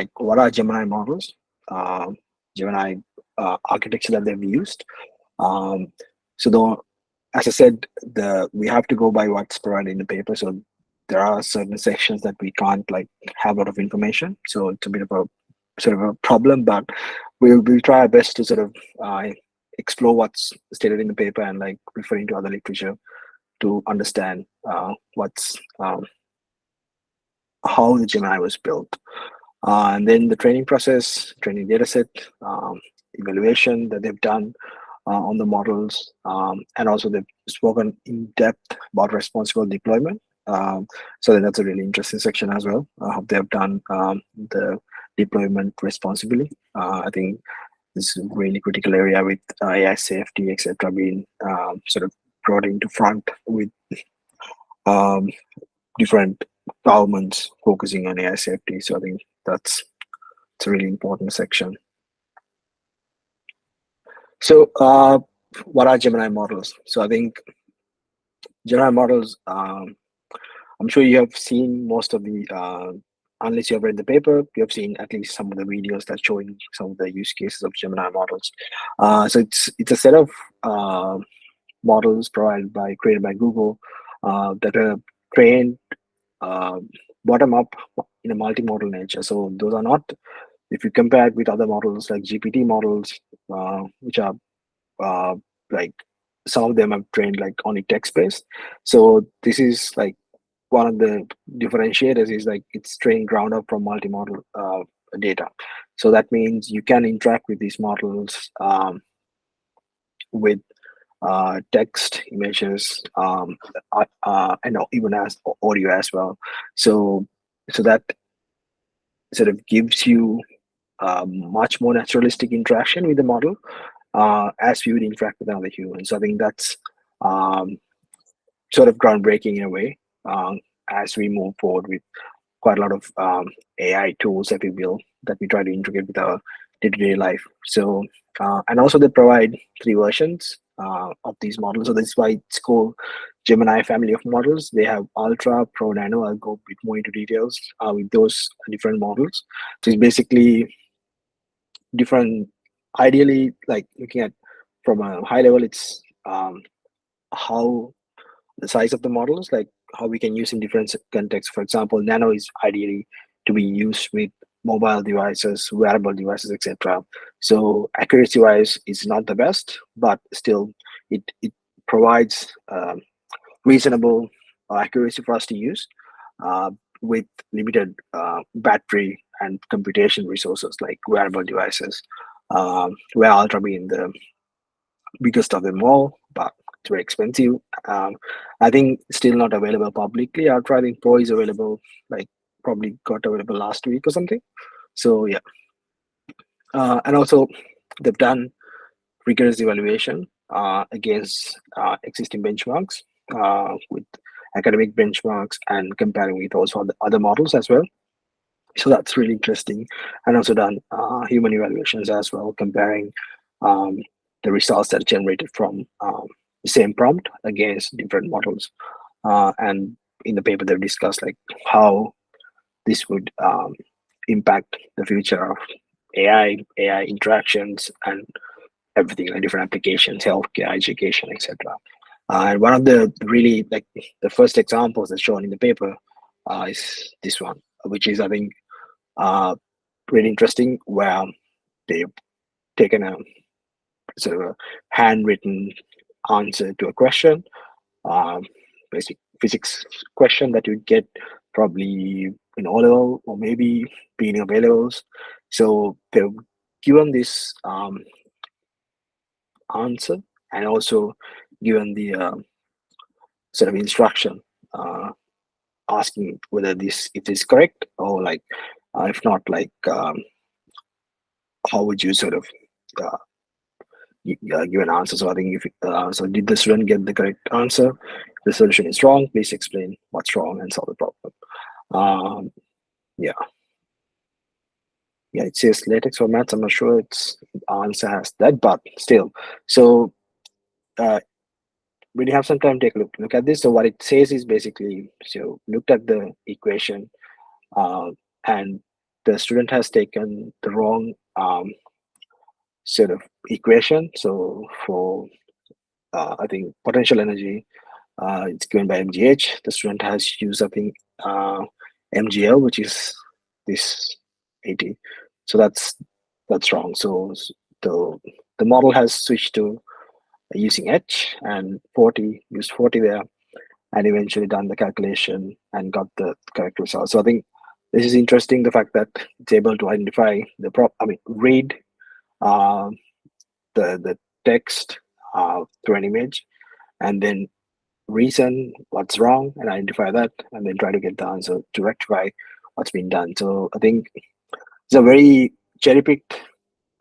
like what are Gemini models, Gemini architecture that they've used. Um, so though, as I said, we have to go by what's provided in the paper. So there are certain sections that we can't like have a lot of information. So it's a bit of a sort of a problem, but we'll try our best to sort of explore what's stated in the paper and like referring to other literature to understand what's how the Gemini was built. And then the training process, training data set, evaluation that they've done on the models, and also they've spoken in depth about responsible deployment. So that's a really interesting section as well. How they've done the deployment responsibly. I think this is a really critical area with AI safety, etc., being sort of brought into front with um, different governments focusing on AI safety. So I think it's a really important section. So what are Gemini models? So I think Gemini models, I'm sure you have seen most of the, unless you have read the paper, you have seen at least some of the videos that showing some of the use cases of Gemini models. So it's a set of models created by Google that are trained bottom up in a multimodal nature. So those are not, if you compare it with other models like GPT models, which are uh, like some of them are trained like only text based. So this is like one of the differentiators is like it's trained ground up from multimodal data. So that means you can interact with these models with text, images, and even as audio as well. So that sort of gives you much more naturalistic interaction with the model as we would interact with another human. So I think that's um, sort of groundbreaking in a way as we move forward with quite a lot of AI tools that we build that we try to integrate with our day-to-day life. So and also they provide three versions of these models. So that's why it's called Gemini family of models. They have Ultra, Pro, Nano. I'll go a bit more into details with those different models. So it's basically different. Ideally, like looking at from a high level, it's how the size of the models, like how we can use in different contexts. For example, Nano is ideally to be used with mobile devices, wearable devices, etc. So accuracy wise, it's not the best, but still, it provides reasonable accuracy for us to use uh, with limited battery and computation resources like wearable devices, where Ultra being the biggest of them all, but it's very expensive. I think still not available publicly. Ultra, I think Pro is available, like probably got available last week or something. So yeah, and also they've done rigorous evaluation against existing benchmarks with academic benchmarks and comparing with also other models as well. So that's really interesting, and also done human evaluations as well, comparing um, the results that are generated from the same prompt against different models. And in the paper, they've discussed like how this would impact the future of AI interactions, and everything like different applications, healthcare, education, etc. And one of the really like the first examples that's shown in the paper is this one, which is I think uh, really interesting, where they've taken a sort of a handwritten answer to a question, um, basic physics question that you'd get probably in O level or maybe beginning of A levels. So they've given this answer and also given the sort of instruction asking whether this if it's correct or like if not, like how would you sort of uh, give an answer. So I think if so, did the student get the correct answer? If the solution is wrong, please explain what's wrong and solve the problem. Um, yeah, yeah. It says latex for maths. I'm not sure its answer has that, but still. So uh, when you have some time, take a look at this. So what it says is basically, so looked at the equation uh, and the student has taken the wrong sort of equation. So for I think potential energy, it's given by mgh. The student has used, I think, mgl, which is this 80. So that's wrong. So the the model has switched to using h, and 40 used 40 there, and eventually done the calculation and got the correct result. So I think this is interesting, the fact that it's able to identify read uh, the text through an image, and then reason what's wrong and identify that, and then try to get the answer to rectify what's been done. So I think it's a very cherry picked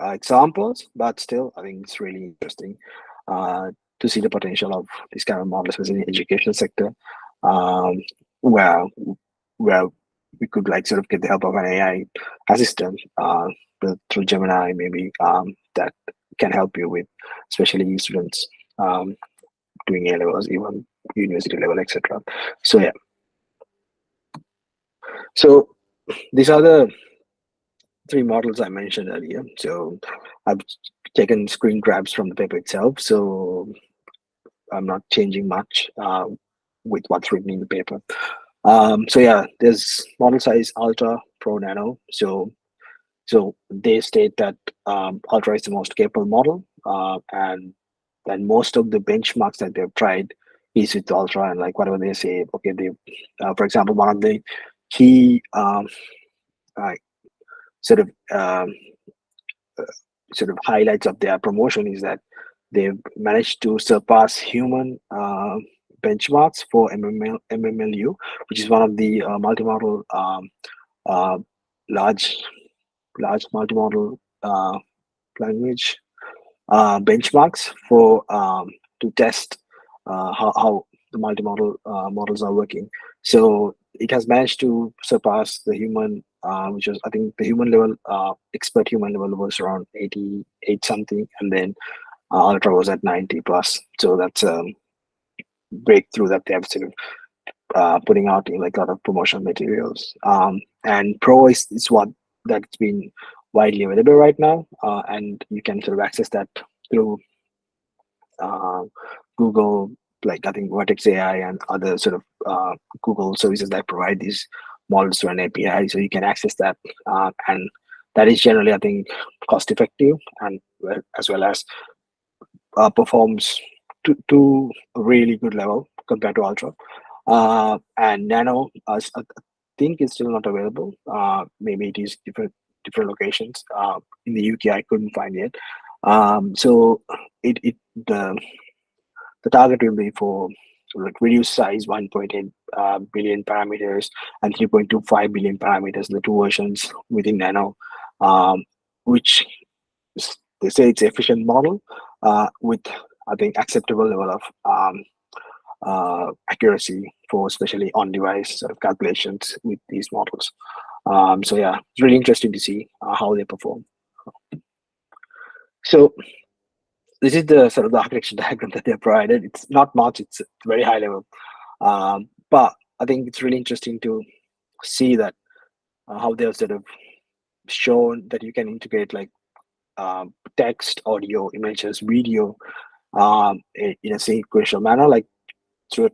examples, but still I think it's really interesting uh, to see the potential of this kind of models within the education sector, um, where where we could like sort of get the help of an AI assistant through Gemini, maybe, that can help you with, especially students doing A levels, even university level, etc. So yeah, so these are the three models I mentioned earlier. So I've taken screen grabs from the paper itself, so I'm not changing much with what's written in the paper. So yeah, there's model size Ultra, Pro, Nano. So they state that Ultra is the most capable model, and then most of the benchmarks that they've tried is with Ultra, and like whatever they say, okay, they, for example, one of the key uh, sort of um, sort of highlights of their promotion is that they've managed to surpass human benchmarks for MMLU, which is one of the multimodal uh, large multimodal language benchmarks for to test how the multimodal models are working. So it has managed to surpass the human, which was, I think, the human level, expert human level was around 88 something, and then Ultra was at 90 plus. So that's a breakthrough that they have sort of putting out in like a lot of promotional materials. And Pro is what that's been widely available right now, and you can sort of access that through uh, Google, like I think Vertex AI and other sort of Google services that provide these models through an API, so you can access that, and that is generally, I think, cost effective, and as well as performs to a really good level compared to Ultra. And Nano, I think it's still not available. Maybe it is different locations. In the UK, I couldn't find it. So it the target will be for like reduced size 1.8 billion parameters and 3.25 billion parameters, the two versions within Nano, which they say it's efficient model with, I think, acceptable level of accuracy for especially on-device sort of calculations with these models. So yeah, it's really interesting to see how they perform. So this is the sort of the architecture diagram that they provided. It's not much; it's very high level, but I think it's really interesting to see that how they have sort of shown that you can integrate like text, audio, images, video in a sequential manner, like through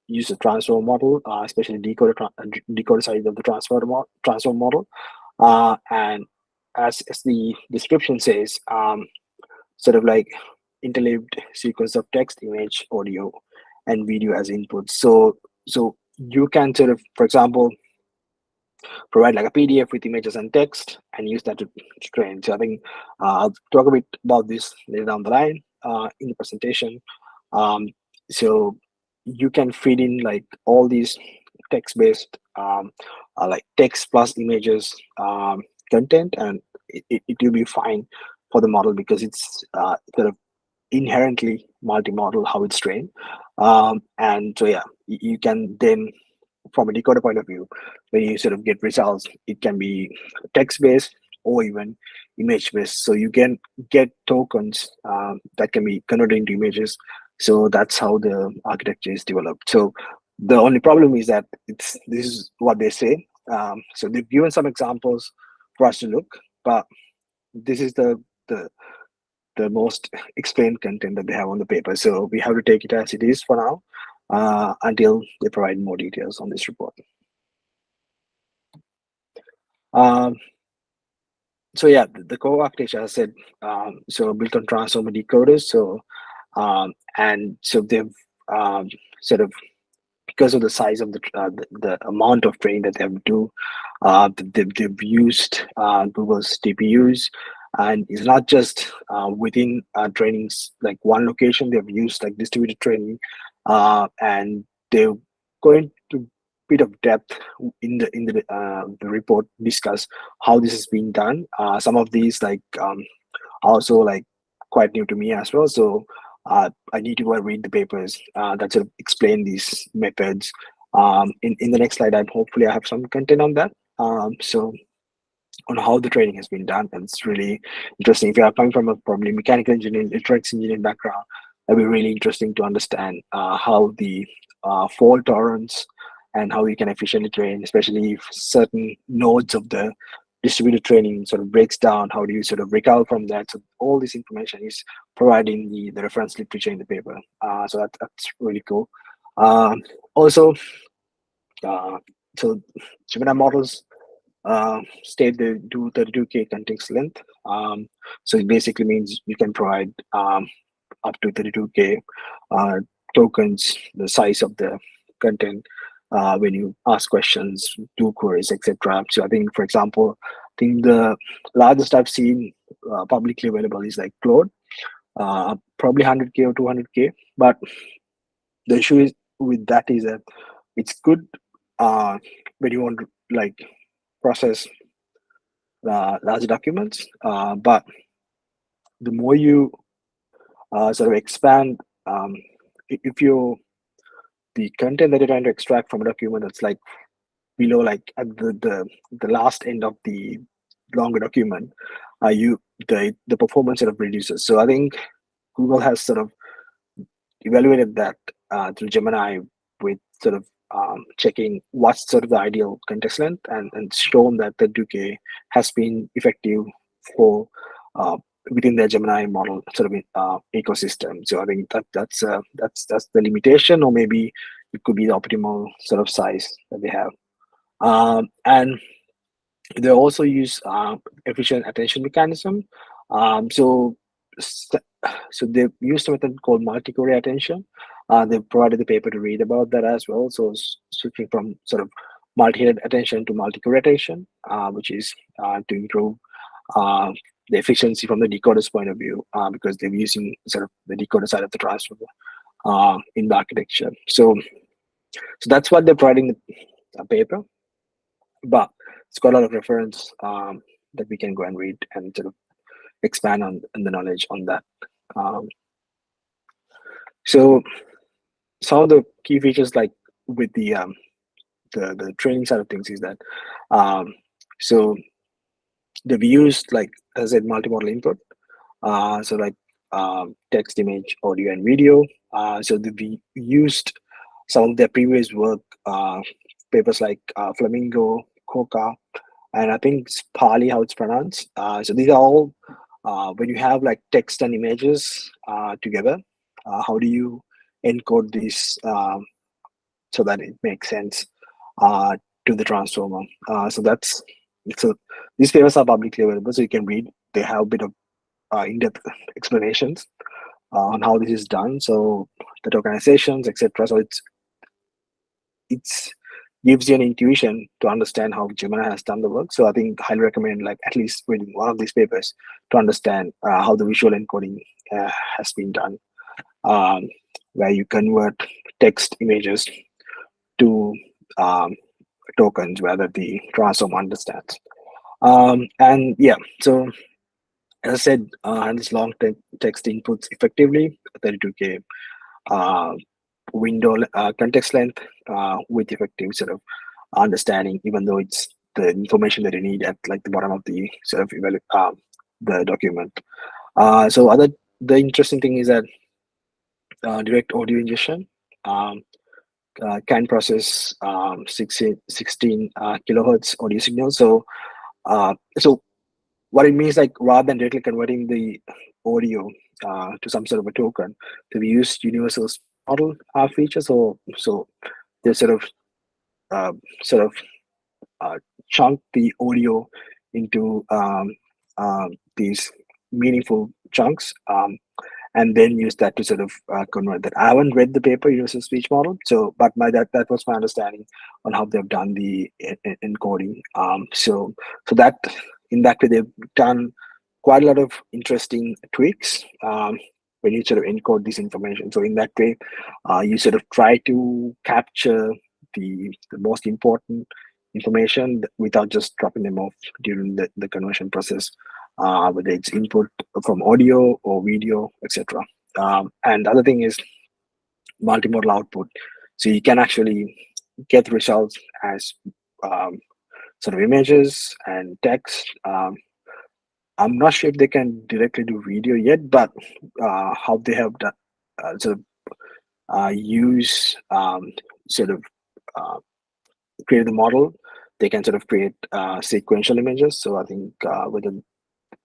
use a transform model, especially decoder side of the transform model, and as the description says, sort of like interleaved sequence of text, image, audio, and video as inputs. So you can sort of, for example, provide like a PDF with images and text and use that to train. So I think I'll talk a bit about this later down the line in the presentation. So you can feed in like all these text-based like text plus images content, and it will be fine for the model because it's sort of inherently multimodal how it's trained. And so yeah, you can then, from a decoder point of view, when you sort of get results, it can be text based or even image based. So you can get tokens that can be converted into images. So that's how the architecture is developed. So the only problem is that this is what they say. So they've given some examples for us to look, but this is the the most explained content that they have on the paper. So we have to take it as it is for now until they provide more details on this report. Um, so yeah, the core architecture, as I said, so built on transformer decoders. So and so they've sort of, because of the size of the amount of training that they have to do, they've used Google's TPUs, and it's not just within trainings like one location. They've used like distributed training, and they're going to bit of depth in the report, discuss how this is being done. Some of these like also like quite new to me as well. So I need to go and read the papers that sort of explain these methods. In the next slide, hopefully I have some content on that. So on how the training has been done, and it's really interesting. If you are coming from a probably mechanical engineering, electronics engineering background, that'd be really interesting to understand how the fault tolerance and how you can efficiently train, especially if certain nodes of the distributed training sort of breaks down. How do you sort of recover from that? So all this information is provided in the reference literature in the paper. So that's really cool. Also, uh, so Gemini models state they do 32K context length. So it basically means you can provide up to 32K uh, tokens, the size of the content when you ask questions, do queries, etc. So I think, for example, I think the largest I've seen publicly available is like Claude, probably 100K or 200K. But the issue is with that is that it's good when you want to like process large documents, but the more you sort of expand, if you the content that you're trying to extract from a document that's like below, like at the last end of the longer document, you the performance sort of reduces. So I think Google has sort of evaluated that through Gemini with sort of checking what's sort of the ideal context length, and shown that the Duque has been effective for uh, within the Gemini model sort of ecosystem. So I think that's the limitation, or maybe it could be the optimal sort of size that they have. And they also use efficient attention mechanism. So so they've used a method called multi-query attention. They've provided the paper to read about that as well. So switching from sort of multi-headed attention to multi-query attention, which is to improve uh, the efficiency from the decoder's point of view, because they're using sort of the decoder side of the transformer in the architecture. So that's what they're providing the paper, but it's got a lot of reference that we can go and read and sort of expand on the knowledge on that. Um, so some of the key features, like with the training side of things, is that so they've used, like as I said, multimodal input. So like text, image, audio, and video. So they've used some of their previous work, papers like Flamingo, Coca, and I think it's Pali, how it's pronounced. So these are all when you have like text and images together. How do you encode this so that it makes sense to the transformer? So these papers are publicly available, so you can read. They have a bit of in-depth explanations on how this is done. So the tokenizations, etc. So it's gives you an intuition to understand how Gemini has done the work. So I think highly recommend like at least reading one of these papers to understand how the visual encoding has been done, um, where you convert text images to um, tokens, whether the transform understands. And yeah, so as I said, and this long text inputs effectively 32K uh, window context length with effective sort of understanding, even though it's the information that you need at like the bottom of the sort of the document. So the interesting thing is that direct audio ingestion. Um, can process 16 kilohertz audio signal. So what it means, like rather than directly converting the audio to some sort of a token, they've used universal speech model feature. So they uh, sort of uh, chunk the audio into these meaningful chunks, and then use that to sort of convert that. I haven't read the paper Universal Speech Model, so but that was my understanding on how they've done the encoding. So that in that way they've done quite a lot of interesting tweaks when you sort of encode this information. So in that way, you sort of try to capture the most important information without just dropping them off during the conversion process, whether it's input from audio or video, etc. And the other thing is multimodal output. So you can actually get results as um, sort of images and text. I'm not sure if they can directly do video yet, but how they have done, sort of use sort of uh, create the model, they can sort of create sequential images. So I think whether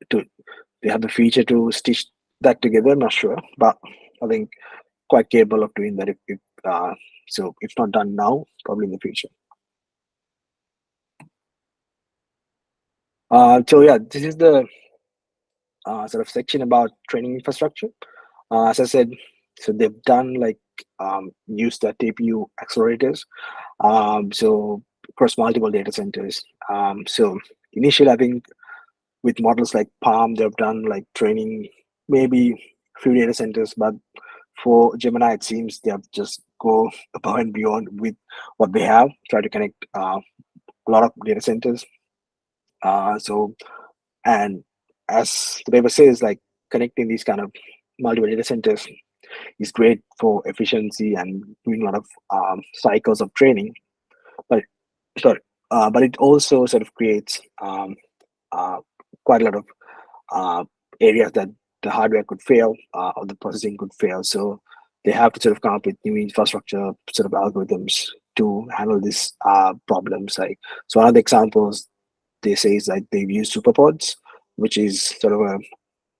to they have the feature to stitch that together, not sure, but I think quite capable of doing that if so if not done now, probably in the future. So yeah, this is the sort of section about training infrastructure. As I said, so they've done like use the TPU accelerators, so across multiple data centers. So initially, I think with models like Palm, they've done like training maybe few data centers, but for Gemini, it seems they have just go above and beyond with what they have, try to connect a lot of data centers. So and as the paper says, like connecting these kind of multiple data centers is great for efficiency and doing a lot of cycles of training. But sorry, but it also sort of creates uh, quite a lot of uh, areas that the hardware could fail or the processing could fail. So they have to sort of come up with new infrastructure sort of algorithms to handle these problems. Like so, one of the examples they say is like they've used superpods, which is sort of a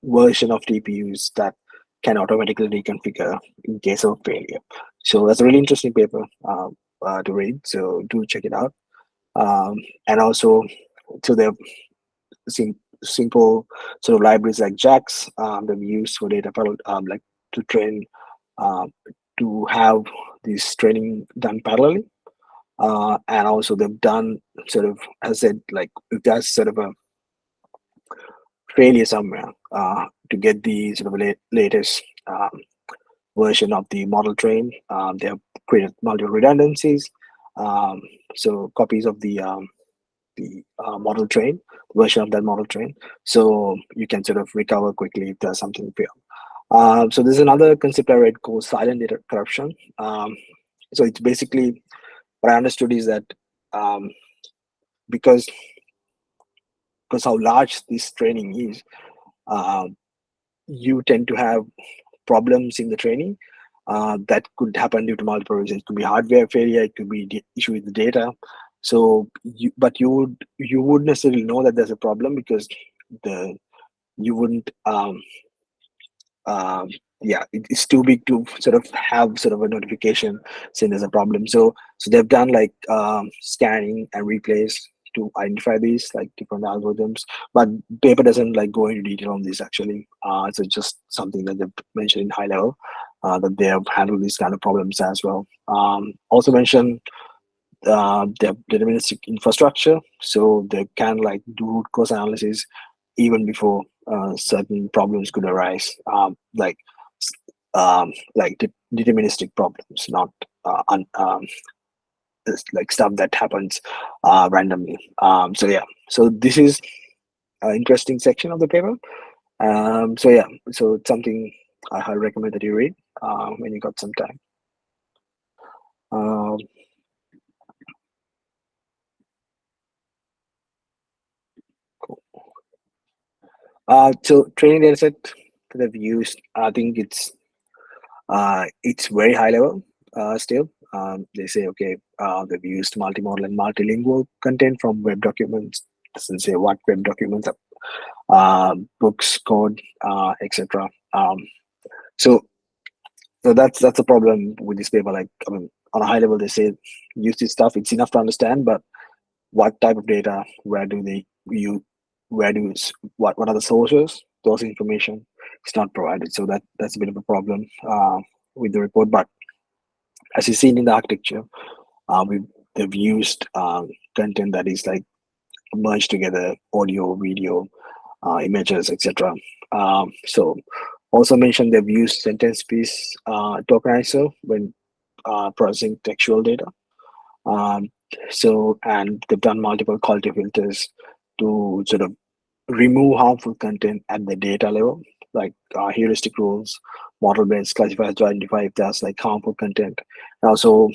version of TPUs that can automatically reconfigure in case of failure. So that's a really interesting paper to read. So do check it out. And also, so they've simple sort of libraries like JAX that we use for data like to train um, to have this training done parallelly. And also they've done sort of, as I said, like if there's sort of a failure somewhere to get the sort of latest version of the model train. They have created multiple redundancies. Um, so copies of the model train, version of that model train. So you can sort of recover quickly if there's something fail. So there's another concept I read called silent data corruption. So it's basically what I understood is that um, because because how large this training is, uh, you tend to have problems in the training that could happen due to multiple reasons. It could be hardware failure, it could be issue with the data. So, but you would necessarily know that there's a problem because the you wouldn't um, yeah, it's too big to sort of have sort of a notification saying there's a problem. So they've done like scanning and replays to identify these like different algorithms, but paper doesn't like go into detail on this actually. So just something that they've mentioned in high level that they have handled these kind of problems as well. Also mentioned they have deterministic infrastructure, so they can like do root cause analysis even before certain problems could arise, deterministic problems, not like stuff that happens randomly. So yeah, so this is an interesting section of the paper. So yeah, so it's something I highly recommend that you read when you got some time. Um, cool. So training data set that I've used, I think it's very high level still. They say, okay, they've used multimodal and multilingual content from web documents. Doesn't say what web documents, books, code, etc. So so that's a problem with this paper. Like, I mean, on a high level, they say use this stuff. It's enough to understand, but what type of data? Where do they you? Where do what are the sources? Those information is not provided. So that's a bit of a problem with the report. But as you've seen in the architecture, we they've used content that is like merged together, audio, video, images, etc. So also mentioned they've used sentence piece tokenizer when processing textual data. Um, and they've done multiple quality filters to sort of remove harmful content at the data level, like heuristic rules, model-based classifiers to identify if there's like harmful content. And also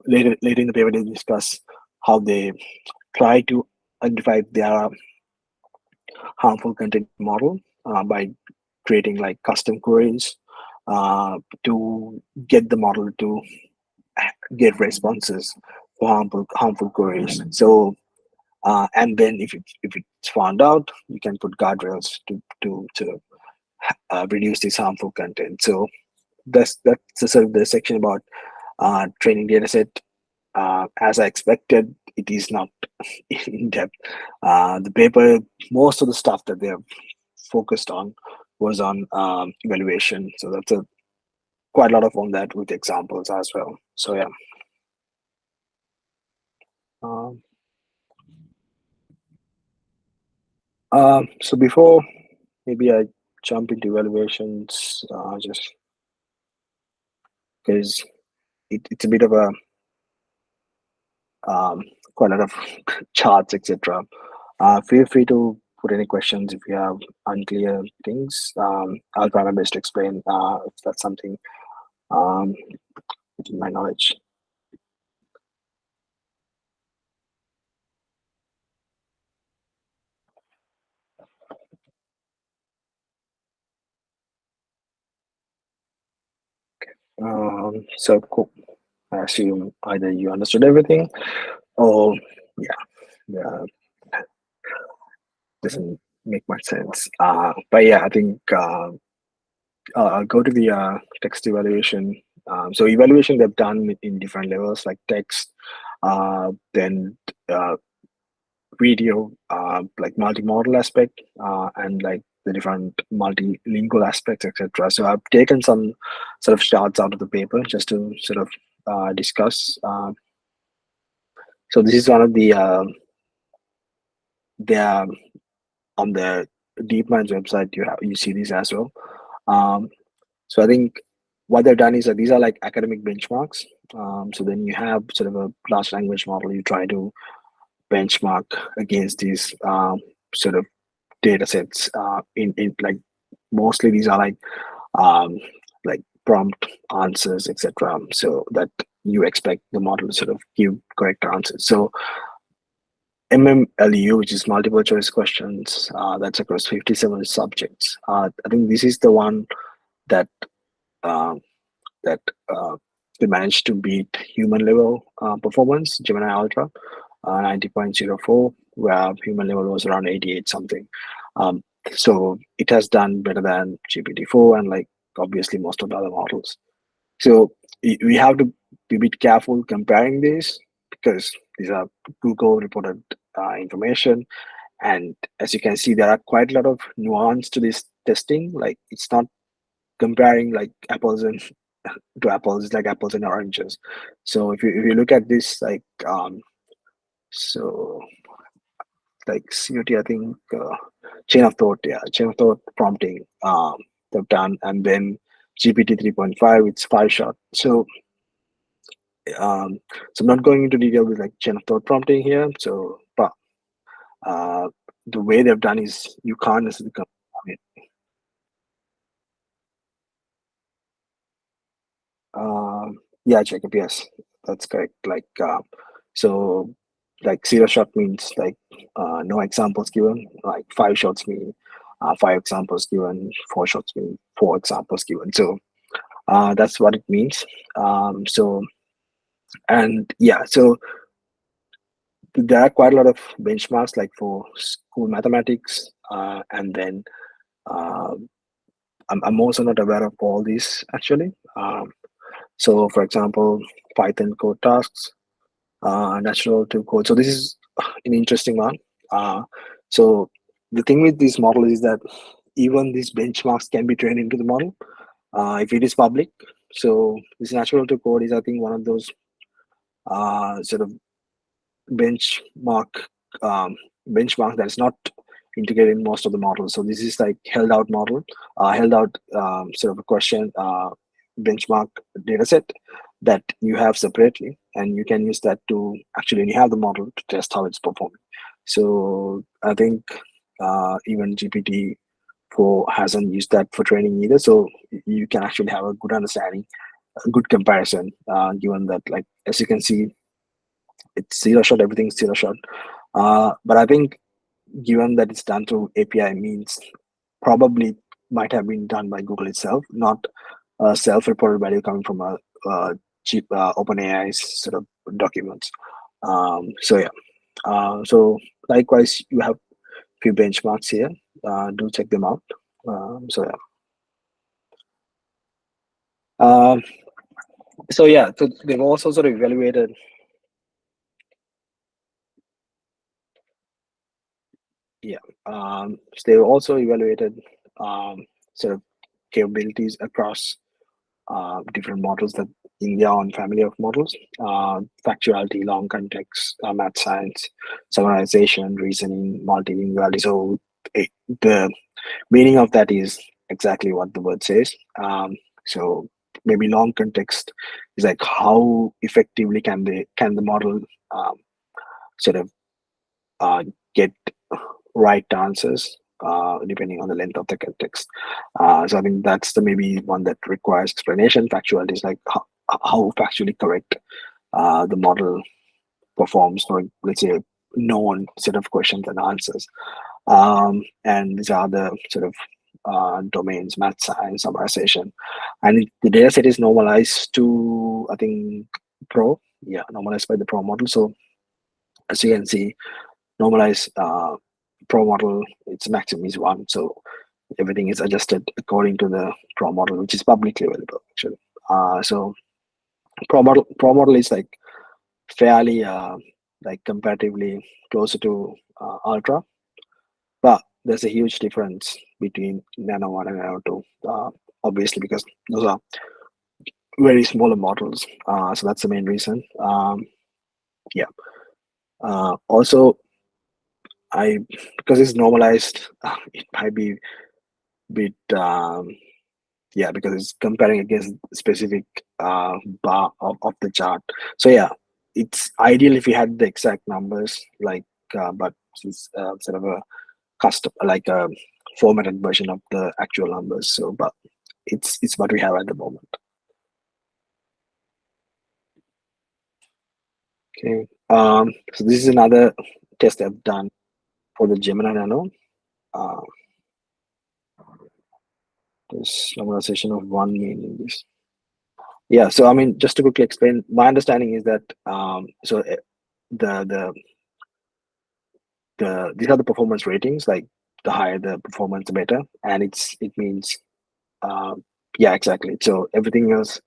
later in the paper they discuss how they try to identify if there are harmful content model by creating like custom queries to get the model to get responses for harmful queries. So and then if it's found out, you can put guardrails to reduce this harmful content. So that's the sort of the section about training data set. As I expected, it is not in depth. The paper, most of the stuff that they have focused on was on evaluation. So that's a quite a lot of on that with examples as well. So yeah. Um, so before maybe I jump into evaluations, just because it's a bit of a um, quite a lot of charts, etc. Feel free to put any questions if you have unclear things. I'll try my best to explain if that's something um, within my knowledge. So cool. I assume either you understood everything or yeah, yeah, doesn't make much sense. But yeah, I think I'll go to the text evaluation. So evaluation they've done in different levels like text, then video, like multimodal aspect, and like the different multilingual aspects, etc. So I've taken some sort of charts out of the paper just to sort of discuss. So this is one of the they are on the DeepMind's website. You see these as well. Um, so I think what they've done is that these are like academic benchmarks. So then you have sort of a large language model. You try to benchmark against these sort of data sets in like mostly these are um, like prompt answers, etc. So that you expect the model to sort of give correct answers. So MMLU, which is multiple choice questions, that's across 57 subjects. I think this is the one that um, that they managed to beat human level performance, Gemini Ultra, 90.04, where human level was around 88 something. Um, so it has done better than GPT-4 and like obviously most of the other models. So we have to be a bit careful comparing these because these are Google reported information. And as you can see, there are quite a lot of nuance to this testing. Like it's not comparing like apples and to apples, it's like apples and oranges. So if you look at this so like COT, I think chain of thought, yeah, chain of thought prompting they've done, and then GPT 3.5, it's 5 shot. Um, so I'm not going into detail with like chain of thought prompting here. So but uh, the way they've done is you can't necessarily compare it. Yeah, Jacob, yes, that's correct. So, like 0 shot means like no examples given. Like 5 shots mean 5 examples given. 4 shots mean 4 examples given. So that's what it means. So And yeah, so there are quite a lot of benchmarks like for school mathematics, and then uh, I'm also not aware of all these actually. So for example, Python code tasks, natural to code. So this is an interesting one. Uh, so the thing with this model is that even these benchmarks can be trained into the model if it is public. So this natural to code is, I think, one of those sort of benchmark um, benchmark that's not integrated in most of the models. So this is like held out model, held out sort of a question benchmark data set that you have separately, and you can use that to actually, when you have the model, to test how it's performing. So I think even GPT-4 hasn't used that for training either. So you can actually have a good understanding, a good comparison, given that, like, as you can see, it's zero shot, everything's zero shot. But I think, given that it's done through API means, probably might have been done by Google itself, not a self-reported value coming from a cheap OpenAI's sort of documents. So yeah. So likewise, you have few benchmarks here. Do check them out. So yeah. Um, so yeah, so they've also sort of evaluated. Yeah. So they also evaluated sort of capabilities across different models that in their own family of models: factuality, long context, math science, summarization, reasoning, multilinguality. So the meaning of that is exactly what the word says. So maybe long context is like how effectively can the model um, sort of uh, get right answers depending on the length of the context. So I think that's the maybe one that requires explanation. Factuality is like how factually correct the model performs for, let's say, a known set of questions and answers. And these are the sort of domains: math, science, summarization. And the data set is normalized to, I think, Pro. Yeah, normalized by the Pro model. So as you can see, normalized Pro model, its maximum is 1. So everything is adjusted according to the Pro model, which is publicly available actually. So Pro model is like fairly like comparatively closer to Ultra, but there's a huge difference between Nano 1 and Nano 2, obviously, because those are very smaller models. So that's the main reason. Yeah. Also, because it's normalized, it might be a bit yeah, because it's comparing against specific bar of the chart. So yeah, it's ideal if you had the exact numbers, like, but it's sort of a custom, like a formatted version of the actual numbers. So, but it's what we have at the moment. Okay. So this is another test I've done for the Gemini Nano. Uh, this normalization of 1 meaning this. Yeah. So I mean, just to quickly explain, my understanding is that the the these are the performance ratings. Like, the higher the performance, the better, and it means uh, yeah, exactly. So everything else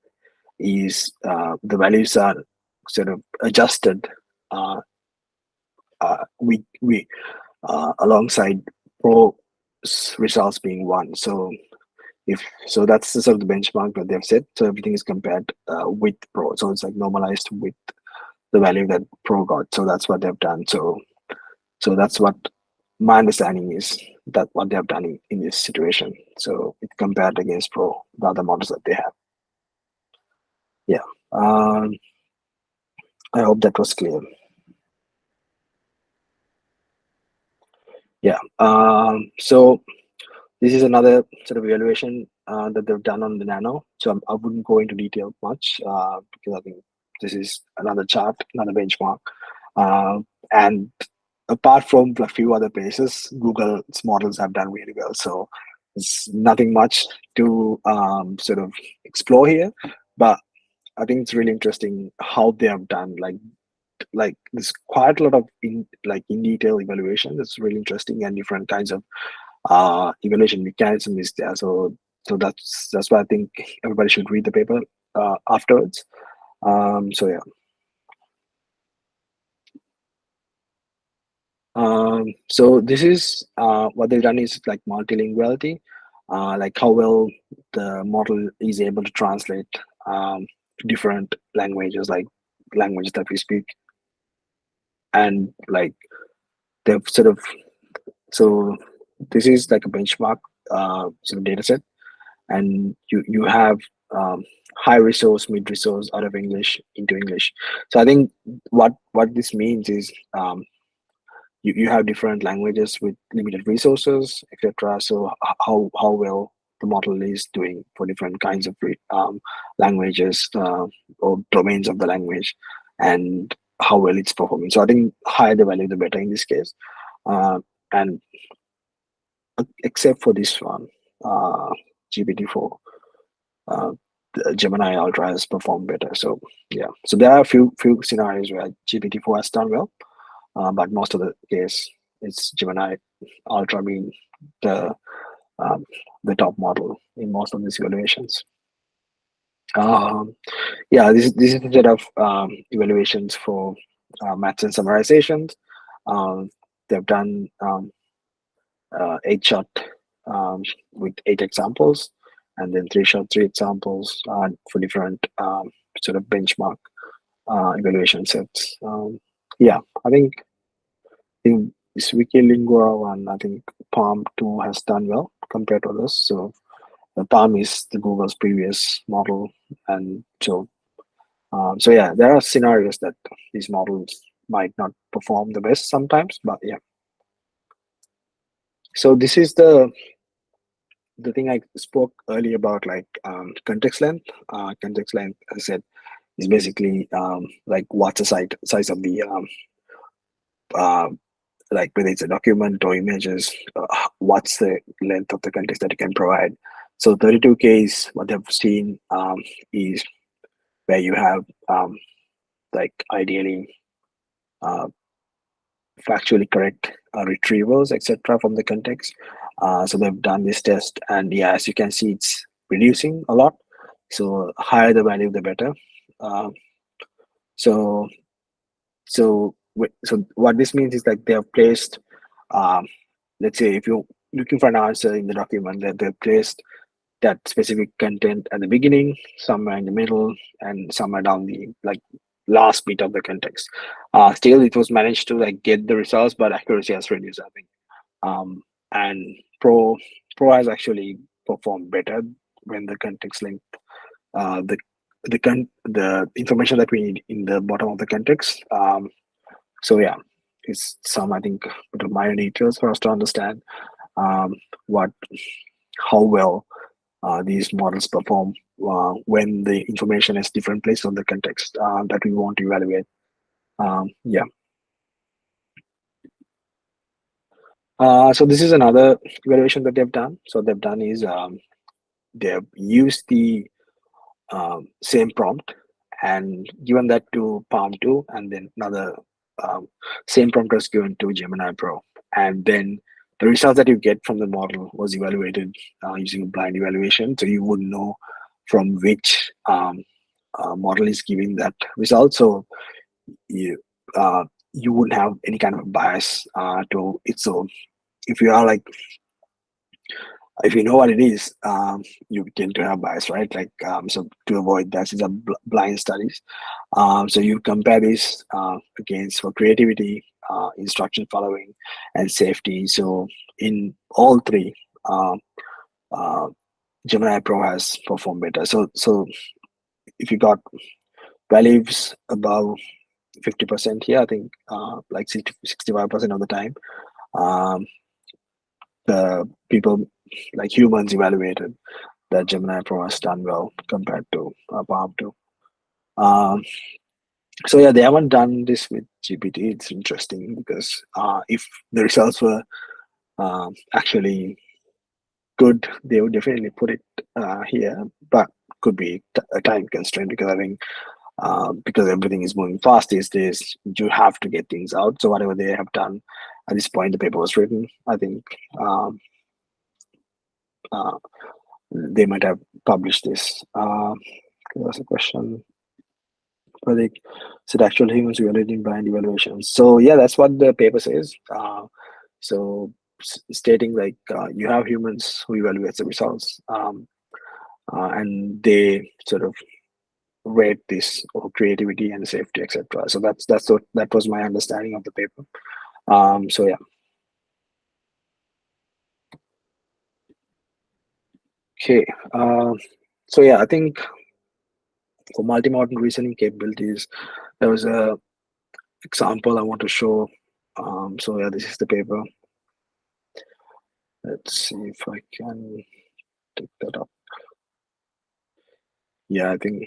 is the values are sort of adjusted uh, we alongside Pro results being 1. So if so, that's the sort of the benchmark that they've set. So everything is compared with Pro. So it's like normalized with the value that Pro got. So that's what they've done. So that's what my understanding is, that what they have done in this situation. So it compared against Pro, the other models that they have. Yeah. I hope that was clear. Yeah. So this is another sort of evaluation that they've done on the Nano. So I wouldn't go into detail much because I think this is another chart, another benchmark. And apart from a few other places, Google's models have done really well. So it's nothing much to sort of explore here. But I think it's really interesting how they have done like there's quite a lot of in detail evaluation. It's really interesting, and different kinds of evaluation mechanism is there. So that's why I think everybody should read the paper afterwards. So yeah. So this is what they've done is like multilinguality, like how well the model is able to translate to different languages, like languages that we speak, and like they've sort of so this is like a benchmark sort of data set, and you have um, high resource, mid resource out of English into English. So I think what this means is you have different languages with limited resources, etc. So how well the model is doing for different kinds of languages or domains of the language, and how well it's performing. So I think higher the value, the better in this case. And except for this one, GPT-4, uh, the Gemini Ultra has performed better. So yeah, so there are a few scenarios where GPT-4 has done well, but most of the case it's Gemini Ultra being the um, the top model in most of these evaluations. Um, yeah, this is a set of evaluations for maths and summarizations. Um, they've done 8 shot with 8 examples, and then 3 shot 3 examples for different sort of benchmark evaluation sets. Yeah, I think in this Wikilingua one, I think Palm 2 has done well compared to others. So the Palm is the Google's previous model, and so yeah, there are scenarios that these models might not perform the best sometimes, but yeah. So this is the thing I spoke earlier about, like context length. Context length, as I said, is basically like what's the size of the uh, like whether it's a document or images, what's the length of the context that you can provide. So 32K is what they've seen is where you have like ideally uh, factually correct retrievals, etc., from the context. So they've done this test, and yeah, as you can see, it's reducing a lot. So higher the value, the better. Uh, so so what this means is like they have placed, um, let's say if you're looking for an answer in the document, that they've placed that specific content at the beginning, somewhere in the middle, and somewhere down the like last bit of the context. Still, it was managed to like get the results, but accuracy has reduced, I think. And Pro has actually performed better when the context length, the the information that we need in the bottom of the context. So yeah, it's some, I think, bit of minor details for us to understand um, what how well these models perform when the information is different places on the context that we want to evaluate. Yeah. So this is another evaluation that they've done. So they've done is they've used the same prompt and given that to Palm 2, and then another um, same prompt was given to Gemini Pro. And then the results that you get from the model was evaluated using a blind evaluation. So you wouldn't know from which model is giving that result. So you you wouldn't have any kind of bias to it. So if you are like if you know what it is, you tend to have bias, right? Like, so to avoid that, is a blind studies. So you compare this against for creativity, instruction following, and safety. So in all three, uh, uh, Gemini Pro has performed better. So if you got values above 50% here, I think like 65% of the time, um, the people like humans evaluated that Gemini Pro has done well compared to Palm 2. Um, so yeah, they haven't done this with GPT. It's interesting because if the results were actually good, they would definitely put it here. But could be a time constraint, because I think because everything is moving fast these days, you have to get things out. So whatever they have done at this point, the paper was written, I think uh, they might have published this. There was a question. Pratik, said actual humans evaluating blind evaluations. So yeah, that's what the paper says. So stating like you have humans who evaluate the results, and they sort of rate this or creativity and safety, etc. So that's what that was my understanding of the paper. So yeah. Okay. So yeah, I think for multimodal reasoning capabilities, there was a example I want to show. So yeah, this is the paper. Let's see if I can take that up. Yeah, I think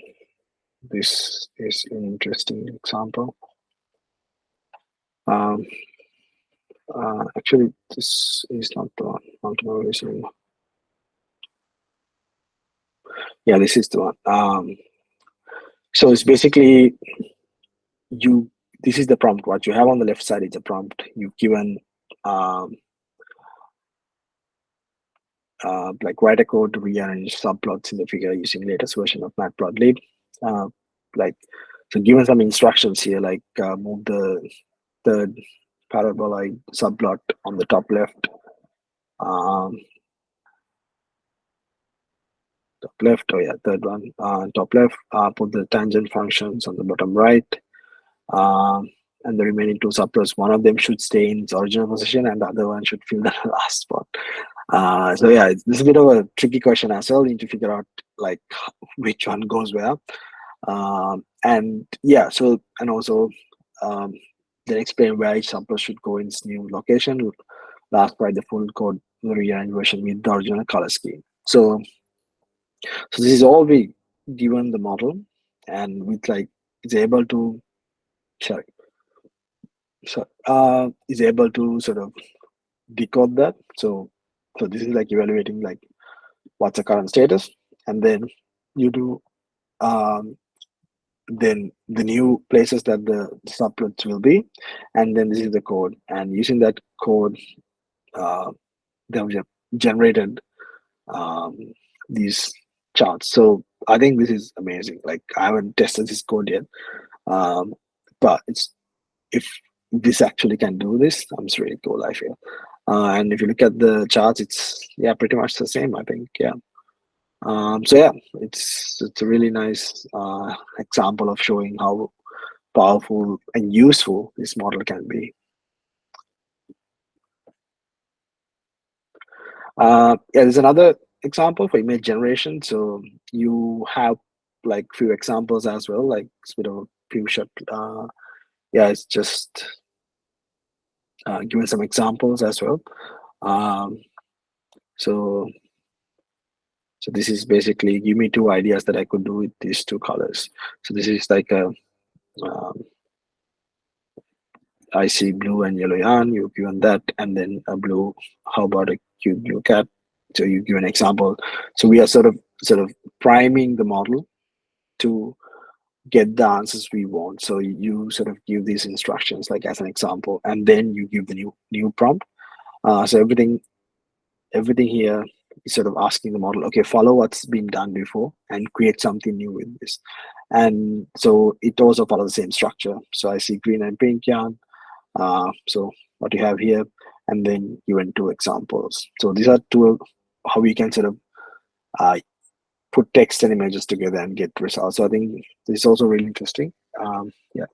this is an interesting example. Um, Actually, this is not the one. Multimodal reasoning. Yeah, this is the one. So it's basically you. This is the prompt. What you have on the left side is a prompt. You've given um, like write a code to rearrange subplots in the figure using latest version of Matplotlib. Uh, like so, given some instructions here, like move the third paraboloid subplot on the top left. Um, Top left, oh yeah, third one. Top left, put the tangent functions on the bottom right. Um, and the remaining two subplots, one of them should stay in its original position and the other one should fill the last spot. So yeah, this is a bit of a tricky question as well. You need to figure out like which one goes where. And yeah, so and also um, then explain where each subplot should go in its new location. Last by the full code rearrange version with the original color scheme. So this is all we given the model, and with like it's able to sorry, is able to sort of decode that. So this is like evaluating like what's the current status, and then you do then the new places that the subplots will be, and then this is the code, and using that code, uh, they have generated um, these charts. So I think this is amazing. Like I haven't tested this code yet, but it's if this actually can do this, it's really cool. I feel, and if you look at the charts, it's yeah pretty much the same. I think yeah. So yeah, it's a really nice example of showing how powerful and useful this model can be. Yeah, there's another example for image generation. So you have like few examples as well, like it's a bit of a few shot. Yeah, it's just given some examples as well. Um, so so this is basically give me two ideas that I could do with these two colors. So this is like a um, I see blue and yellow yarn. You've given that, and then a blue. How about a cute blue cat? So you give an example. So we are sort of priming the model to get the answers we want. So you sort of give these instructions like as an example, and then you give the new prompt. So everything here is sort of asking the model, okay, follow what's been done before and create something new with this. And so it also follows the same structure. So I see green and pink yarn. So what you have here, and then given two examples. So these are two how we can sort of uh, put text and images together and get results. So I think this is also really interesting. Yeah.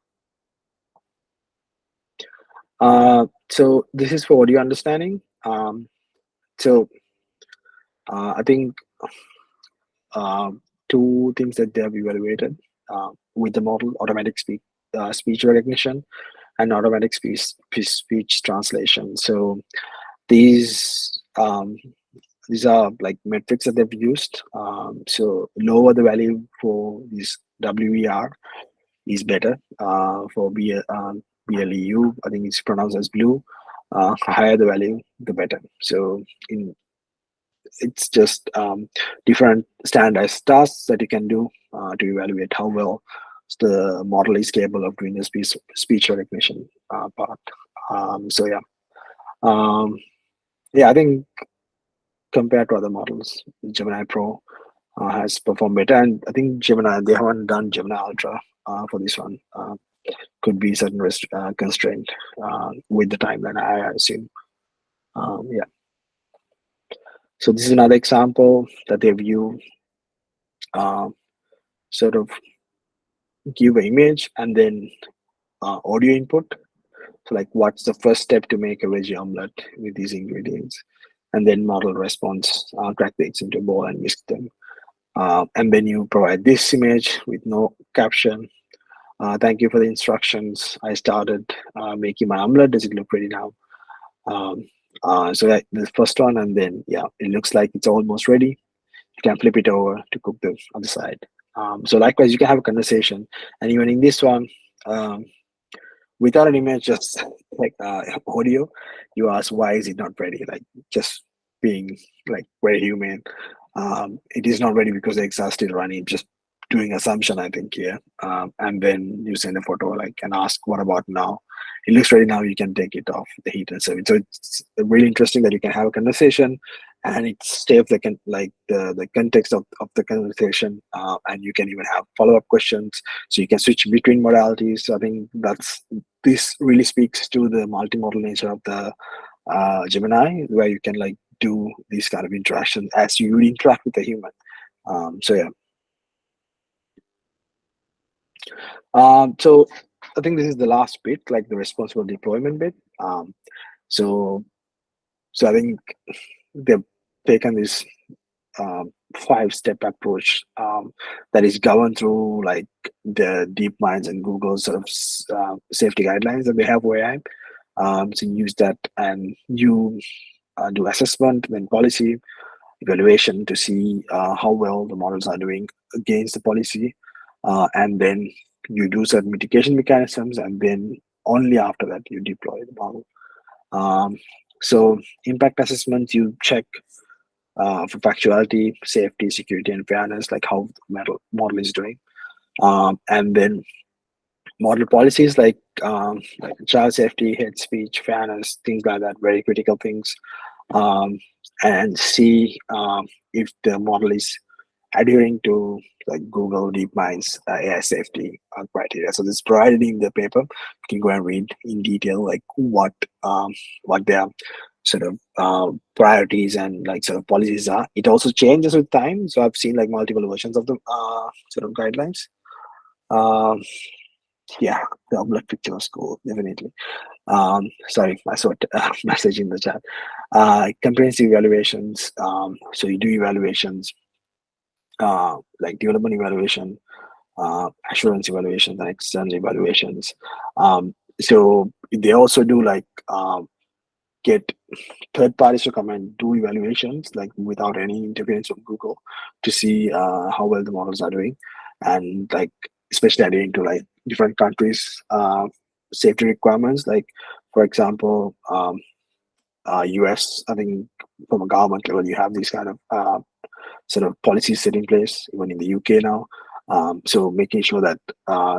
So this is for audio understanding. So I think uh, two things that they have evaluated with the model: automatic speech recognition and automatic speech translation. So these these are like metrics that they've used. So lower the value for this WER is better. For BLEU, I think it's pronounced as blue. Higher the value, the better. So in it's just different standardized tasks that you can do to evaluate how well the model is capable of doing the speech recognition part. So yeah, um, yeah, I think compared to other models, Gemini Pro has performed better, and I think Gemini, they haven't done Gemini Ultra for this one. Could be certain constraint with the timeline, I assume. Yeah. So this is another example that they've used. Um, sort of give an image and then audio input. So like, what's the first step to make a veggie omelette with these ingredients? And then model response, crack the eggs into a bowl and whisk them. And then you provide this image with no caption. Thank you for the instructions. I started making my omelette. Does it look ready now? Um, so that the first one, and then yeah, it looks like it's almost ready. You can flip it over to cook the other side. So likewise, you can have a conversation, and even in this one, um, without an image, just like audio, you ask why is it not ready? Like just being like very human. It is not ready because the eggs are still running. Just doing assumption, I think here, and then you send a photo like and ask what about now? It looks ready now. You can take it off the heat and serve it. So it's really interesting that you can have a conversation, and it stays like the context of the conversation, and you can even have follow up questions. So you can switch between modalities. So I think this really speaks to the multimodal nature of the Gemini, where you can like do these kind of interactions as you would interact with a human. So yeah. So I think this is the last bit, like the responsible deployment bit. So so I think they've taken this five-step approach that is governed through like the DeepMinds and Google sort of safety guidelines that they have for AI. So you use that and you do assessment, then policy evaluation to see how well the models are doing against the policy, and then you do certain mitigation mechanisms, and then only after that you deploy the model. Um, so impact assessments, you check for factuality, safety, security, and fairness, like how the model is doing. And then model policies like child safety, hate speech, fairness, things like that, very critical things. Um, and see if the model is adhering to like Google DeepMind's AI safety criteria. So this is provided in the paper. You can go and read in detail like what their sort of priorities and like sort of policies are. It also changes with time. So I've seen like multiple versions of the sort of guidelines. Um, yeah, the omelette picture was cool, definitely. Sorry, I saw a message in the chat. Comprehensive evaluations. So you do evaluations like development evaluation, assurance evaluations, and external evaluations. So they also do like get third parties to come and do evaluations like without any interference from Google to see how well the models are doing, and like especially adhering to like different countries' safety requirements. Like for example, US, I think from a government level, you have these kind of sort of policies set in place, even in the UK now. So making sure that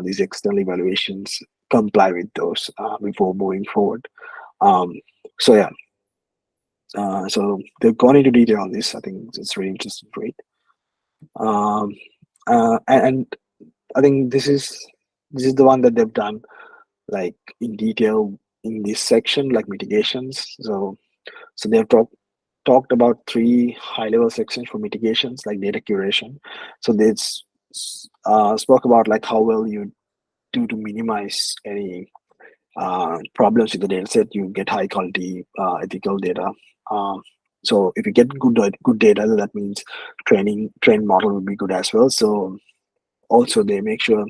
these external evaluations comply with those before moving forward. Um, so yeah, so they've gone into detail on this. I think it's really interesting to read. Um, and I think this is the one that they've done like in detail in this section, like mitigations. So they've talked about three high-level sections for mitigations, like data curation. So they spoke about like how well you do to minimize any problems with the data set. You get high quality ethical data. So if you get good data, that means trained model will be good as well. So also they make sure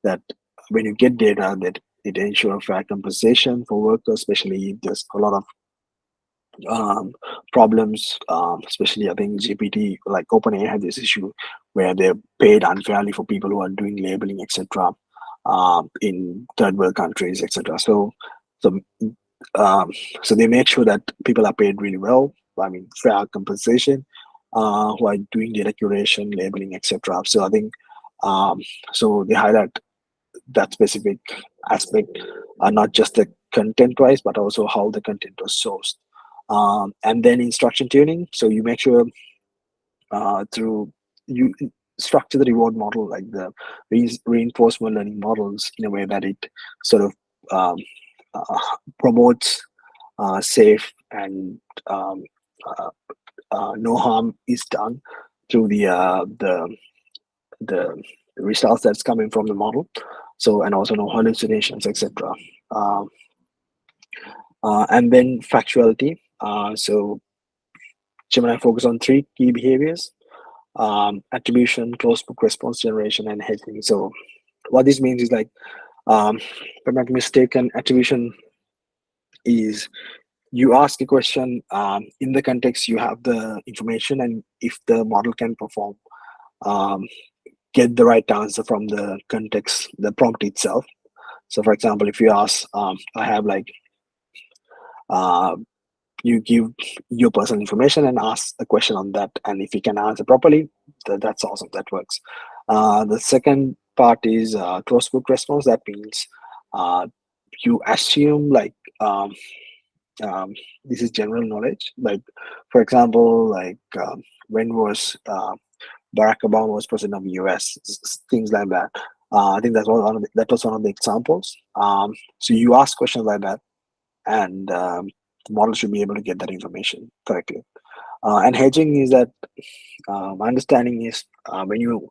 that when you get data, that it ensures fair compensation for workers, especially if there's a lot of problems, especially I think GPT, like OpenAI had this issue where they're paid unfairly for people who are doing labeling, etc., in third world countries, etc. So, um, so they make sure that people are paid really well. fair compensation, who are doing data curation, labeling, etc. So I think so they highlight that specific aspect, not just the content wise, but also how the content was sourced. And then instruction tuning. So you make sure through you structure the reward model like the reinforcement learning models in a way that it sort of um, uh, promotes safe and uh, no harm is done through the results that's coming from the model. So and also no hallucinations, etc. Um, and then factuality. So Gemini focus on three key behaviors: attribution, closed book response generation, and hedging. So what this means is like, if I'm not mistaken, attribution is you ask a question in the context you have the information, and if the model can perform um, get the right answer from the context, the prompt itself. So for example, if you ask, I have like uh, you give your personal information and ask a question on that, and if you can answer properly, that's awesome, that works. The second part is closed book response. That means you assume like this is general knowledge, like for example, like when was Barack Obama was president of the US, things like that. I think that was one of the examples. So you ask questions like that, and the model should be able to get that information correctly. And hedging is that my understanding is when you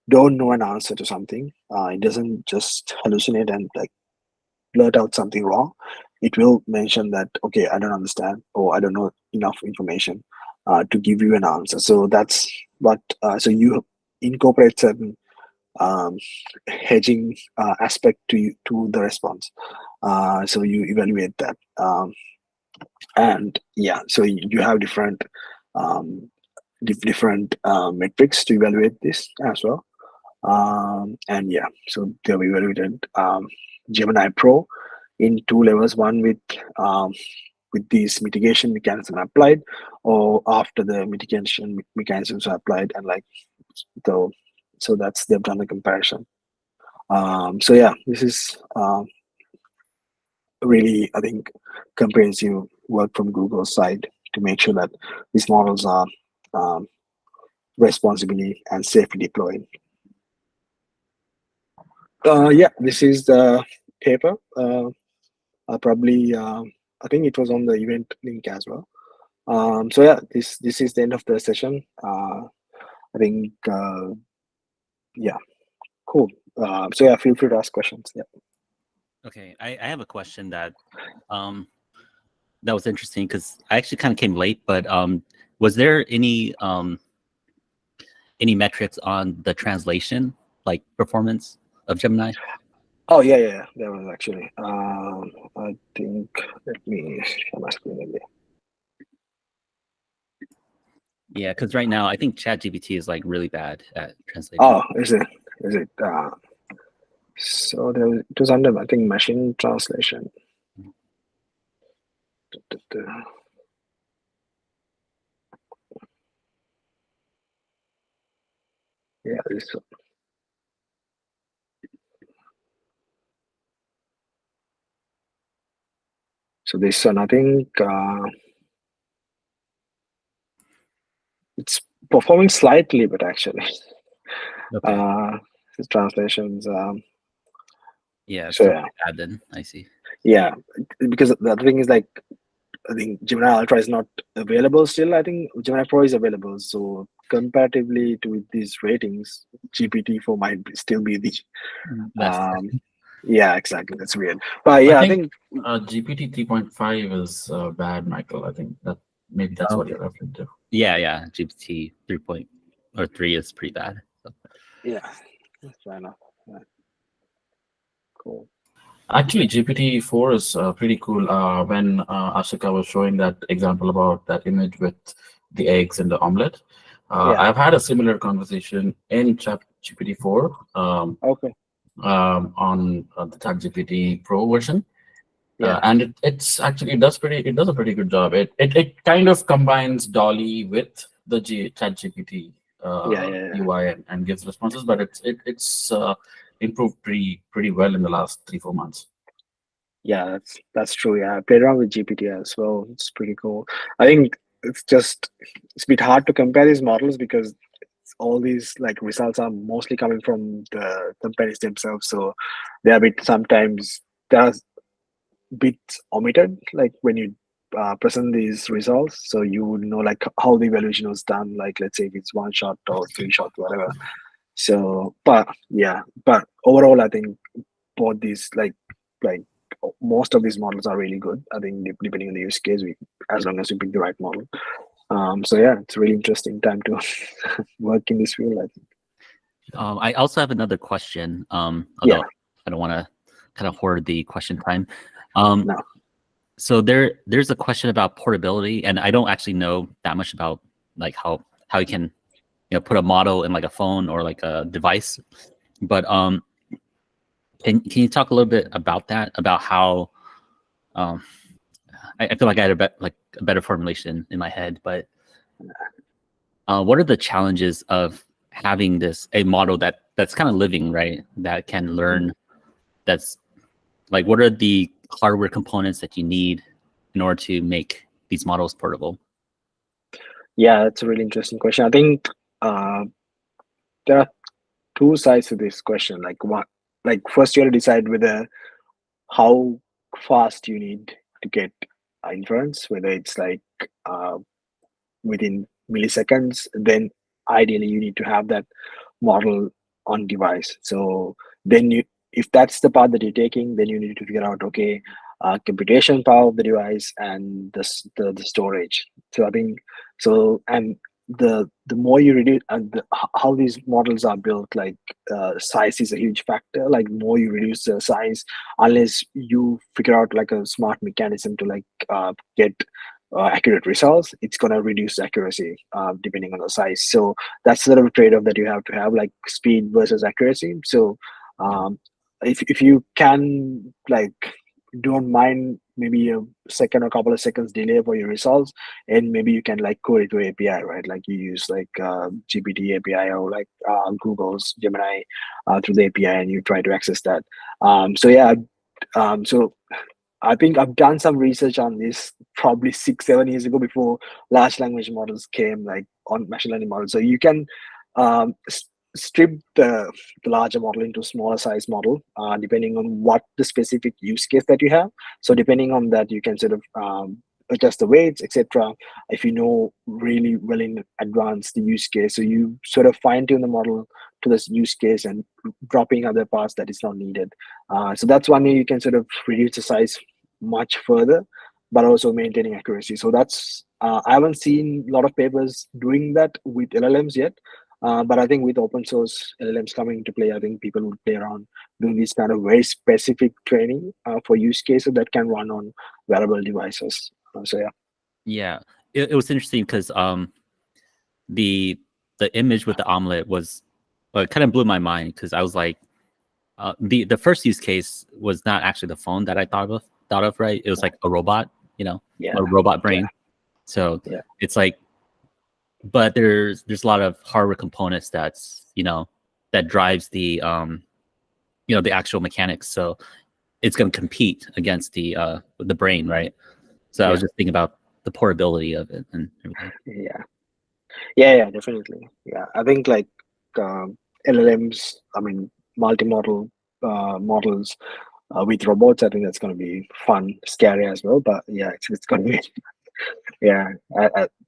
don't know an answer to something, it doesn't just hallucinate and like blurt out something wrong. It will mention that, okay, I don't understand, or I don't know enough information to give you an answer. So that's what. So you incorporate certain um, hedging aspect to the response. So you evaluate that. And yeah, so you have different different metrics to evaluate this as well. And yeah, so they've evaluated Gemini Pro in two levels: one with these mitigation mechanism applied, or after the mitigation mechanisms are applied, and like the so that's they've done the comparison. So yeah, this is really, I think, comprehensive work from Google's side to make sure that these models are um, responsibly and safely deployed. Yeah, this is the paper. Probably, I think it was on the event link as well. So yeah, this is the end of the session. I think, yeah, cool. So yeah, feel free to ask questions. Yeah. Okay, I have a question that that was interesting because I actually kind of came late, but was there any metrics on the translation, like performance of Gemini? Oh yeah. There was actually. I think. Let me share my screen again. Yeah, because right now I think ChatGPT is like really bad at translating. Oh, is it? Is it? So it was under, I think, machine translation. Yeah, this one. So this one, I think it's performing slightly, but actually, Okay. the translations. Yeah, So still yeah, bad then. I see. yeah, because the other thing is like, I think Gemini Ultra is not available still. I think Gemini Pro is available. So comparatively to these ratings, GPT-4 might still be the. Best. Yeah, exactly. That's weird. But I yeah, I think think. GPT 3.5 is bad, Michael. I think that maybe that's what you're referring to. Yeah. GPT 3 is pretty bad. So. Yeah, fair enough. Yeah. Cool. Actually, GPT-4 is pretty cool. When Ashika was showing that example about that image with the eggs and the omelet, Yeah. I've had a similar conversation in GPT-4 Okay. on the ChatGPT Pro version. Yeah, and it does a pretty good job. It kind of combines Dolly with the ChatGPT Yeah. UI and gives responses, but it's improved pretty well in the last 3-4 months. Yeah, that's true. Yeah, I played around with GPT as well. It's pretty cool. I think it's a bit hard to compare these models because all these like results are mostly coming from the companies themselves. So they are a bit sometimes there are bits omitted, like when you present these results, so you would know like how the evaluation was done. Like let's say if it's one shot or three shot, whatever. So, but overall, I think both these like most of these models are really good. I think depending on the use case, as long as we pick the right model. So yeah, it's a really interesting time to work in this field, I think. I also have another question. Yeah. Although I don't want to kind of hoard the question time. Um, No. so there's a question about portability, and I don't actually know that much about like how you can put a model in like a phone or like a device. But can you talk a little bit about that? About how I feel like I had a better formulation in my head, but what are the challenges of having a model that's kind of living, right? That can learn. That's like, what are the hardware components that you need in order to make these models portable? Yeah, that's a really interesting question. I think uh, there are two sides to this question. Like one, like first you have to decide whether how fast you need to get inference, whether it's like uh, within milliseconds. Then ideally you need to have that model on device. So then if that's the path that you're taking, then you need to figure out, okay, computation power of the device and the storage. So I think so, and the more you reduce and how these models are built, like size is a huge factor. Like more you reduce the size, unless you figure out like a smart mechanism to like get accurate results, it's going to reduce accuracy depending on the size. So that's sort of a trade-off that you have to have, like speed versus accuracy. So if you can like don't mind maybe a second or couple of seconds delay for your results, and maybe you can like code it to API, right? Like you use like GPT API or like Google's Gemini through the API, and you try to access that. So yeah, so I think I've done some research on this probably 6-7 years ago, before large language models came, like on machine learning models. So you can strip the larger model into smaller size model, depending on what the specific use case that you have. So depending on that, you can sort of adjust the weights, etc. If you know really well in advance the use case, so you sort of fine tune the model to this use case and dropping other parts that is not needed. So that's one way you can sort of reduce the size much further, but also maintaining accuracy. So that's I haven't seen a lot of papers doing that with LLMs yet. But I think with open source LLMs coming into play, I think people would play around doing this kind of very specific training for use cases that can run on wearable devices. So yeah. Yeah, it was interesting because the image with the omelet was it kind of blew my mind, because I was like, the first use case was not actually the phone that I thought of, right? It was like a robot, Yeah. a robot brain. So Yeah. it's like, but there's a lot of hardware components that's that drives the the actual mechanics. So it's going to compete against the brain, right? So I was just thinking about the portability of it and everything. Yeah, definitely. Yeah, I think like LLMs, I mean, multimodal models with robots, I think that's going to be fun, scary as well. But yeah, it's going to be yeah,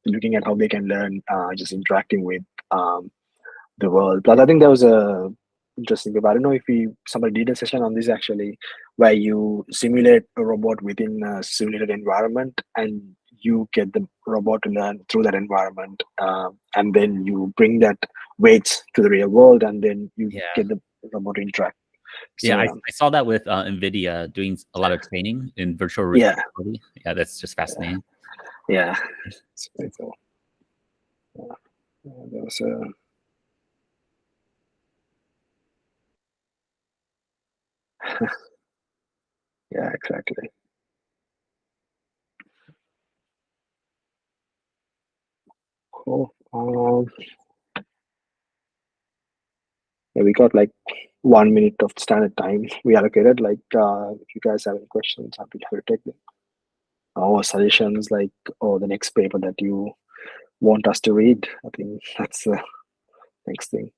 looking at how they can learn, just interacting with the world. Plus, I think there was a interesting thing. I don't know if somebody did a session on this actually, where you simulate a robot within a simulated environment, and you get the robot to learn through that environment, and then you bring that weights to the real world, and then you Yeah. get the robot to interact. So, Yeah, I saw that with NVIDIA doing a lot of training in virtual yeah, reality. Yeah, that's just fascinating. yeah, it's pretty cool. Yeah, there was a yeah, exactly. Cool. Yeah, we got like 1 minute of standard time we allocated. Like, if you guys have any questions, happy to take them. Or suggestions, like, or the next paper that you want us to read. I think that's the next thing.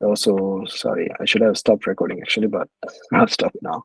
Also, sorry, I should have stopped recording actually, but I'll stop now.